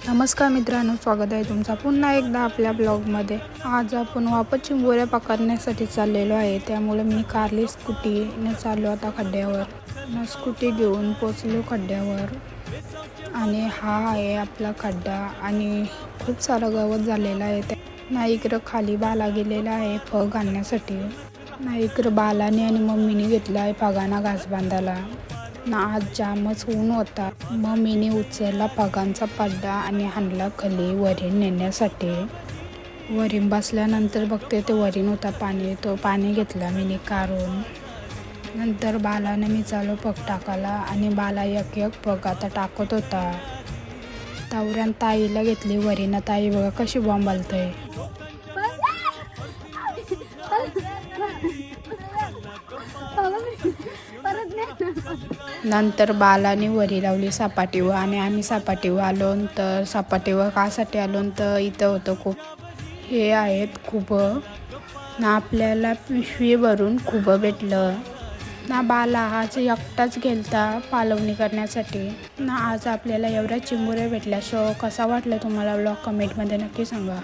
नमस्कार मित्रांनो, स्वागत आहे तुमचा पुन्हा एकदा आपल्या ब्लॉगमध्ये। आज आपण वापस चिंबोऱ्या पकडण्यासाठी चाललेलो आहे, त्यामुळे मी कारली स्कूटीने चाललो आता खड्ड्यावर। स्कूटी घेऊन पोचलो खड्ड्यावर आणि हा आहे आपला खड्डा आणि खूप सारा गवत झालेला आहे। ना इकडं खाली बाला गेलेला आहे फग आणण्यासाठी, ना इकडं बालाने आणि मम्मीने घेतला आहे फगाना घास बांधायला ना। आज जामच ऊन होता, मम्मीने उचलला फगांचा पड्डा आणि हाणला खाली वरीण नेण्यासाठी। वरीण बसल्यानंतर बघते ते वरीण होता तो पाणी घेतला मी काढून। नंतर बालाने मी चालू फग टाकायला आणि बाला एक एक फग आता टाकत होता। तावऱ्यान ताईला घेतली वरीण, ताई बघा कशी बोंबालते। नंतर बालाने वरी लावली सपाटीवर आणि आम्ही सपाटीवर आलो। तर सपाटीवर कासाठी आलो तर इथं होतं खूप हे आहेत खुबं ना, आपल्याला पिशवी भरून खुबं भेटलं ना। बाला आज एकटाच गेलता पालवणी करण्यासाठी ना। आज आपल्याला एवढ्या चिंबोऱ्या भेटल्या। सो कसा वाटलं तुम्हाला ब्लॉग कमेंटमध्ये नक्की सांगा।